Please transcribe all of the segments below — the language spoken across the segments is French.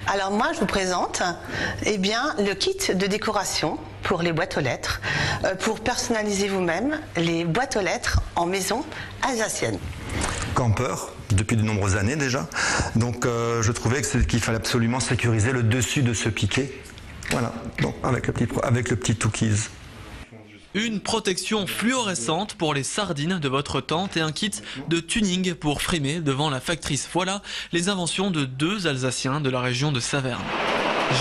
Alors moi, je vous présente le kit de décoration pour les boîtes aux lettres, pour personnaliser vous-même les boîtes aux lettres en maison alsacienne. Campeur, depuis de nombreuses années déjà, donc je trouvais qu'il fallait absolument sécuriser le dessus de ce piquet. Voilà, donc avec le petit Tookies. Une protection fluorescente pour les sardines de votre tente et un kit de tuning pour frimer devant la factrice. Voilà les inventions de deux Alsaciens de la région de Saverne.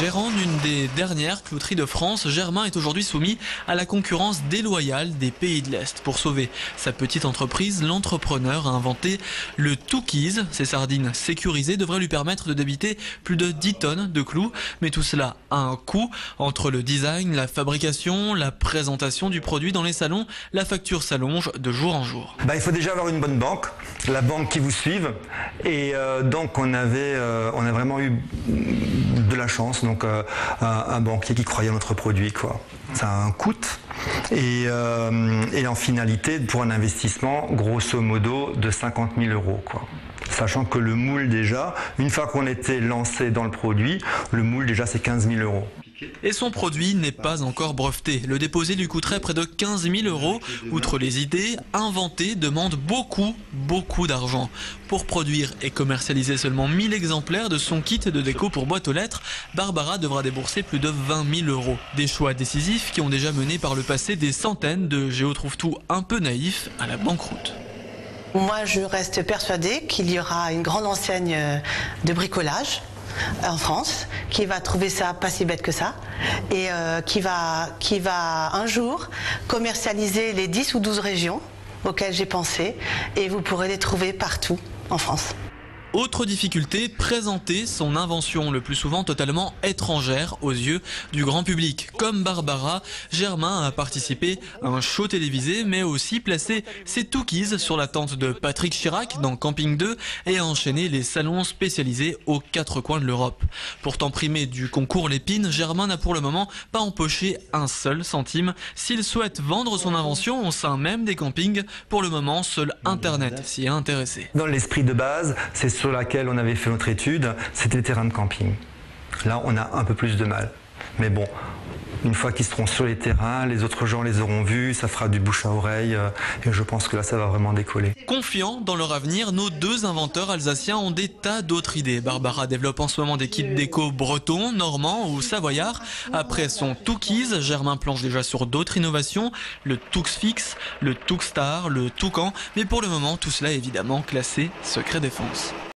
Gérant d'une des dernières clouteries de France, Germain est aujourd'hui soumis à la concurrence déloyale des pays de l'Est. Pour sauver sa petite entreprise, l'entrepreneur a inventé le Tookies. Ces sardines sécurisées devraient lui permettre de débiter plus de 10 tonnes de clous. Mais tout cela a un coût. Entre le design, la fabrication, la présentation du produit dans les salons, la facture s'allonge de jour en jour. Il faut déjà avoir une bonne banque, la banque qui vous suive. Et donc on a vraiment eu de la chance. Donc un banquier qui croyait à notre produit, quoi. Ça a un coût et en finalité pour un investissement grosso modo de 50 000 €, quoi. Sachant que le moule déjà, une fois qu'on était lancé dans le produit, le moule déjà c'est 15 000 €. Et son produit n'est pas encore breveté. Le déposer lui coûterait près de 15 000 €. Outre les idées, inventer demande beaucoup d'argent. Pour produire et commercialiser seulement 1000 exemplaires de son kit de déco pour boîte aux lettres, Barbara devra débourser plus de 20 000 €. Des choix décisifs qui ont déjà mené par le passé des centaines de géotrouve-tout un peu naïfs à la banqueroute. Moi, je reste persuadée qu'il y aura une grande enseigne de bricolage en France, qui va trouver ça pas si bête que ça, et qui va un jour commercialiser les 10 ou 12 régions auxquelles j'ai pensé, et vous pourrez les trouver partout en France. Autre difficulté, présenter son invention, le plus souvent totalement étrangère aux yeux du grand public. Comme Barbara, Germain a participé à un show télévisé, mais aussi placé ses Tookies sur la tente de Patrick Chirac dans Camping 2 et a enchaîné les salons spécialisés aux 4 coins de l'Europe. Pourtant primé du concours Lépine, Germain n'a pour le moment pas empoché un seul centime. S'il souhaite vendre son invention au sein même des campings, pour le moment, seul Internet s'y est intéressé. Dans l'esprit de base, c'est sur laquelle on avait fait notre étude, c'était les terrains de camping. Là, on a un peu plus de mal. Mais bon, une fois qu'ils seront sur les terrains, les autres gens les auront vus, ça fera du bouche à oreille, et je pense que là, ça va vraiment décoller. Confiants dans leur avenir, nos deux inventeurs alsaciens ont des tas d'autres idées. Barbara développe en ce moment des kits déco bretons, normands ou savoyards. Après son Tookies, Germain planche déjà sur d'autres innovations, le Tooxfix, le Tookstar, le Toucan. Mais pour le moment, tout cela est évidemment classé secret défense.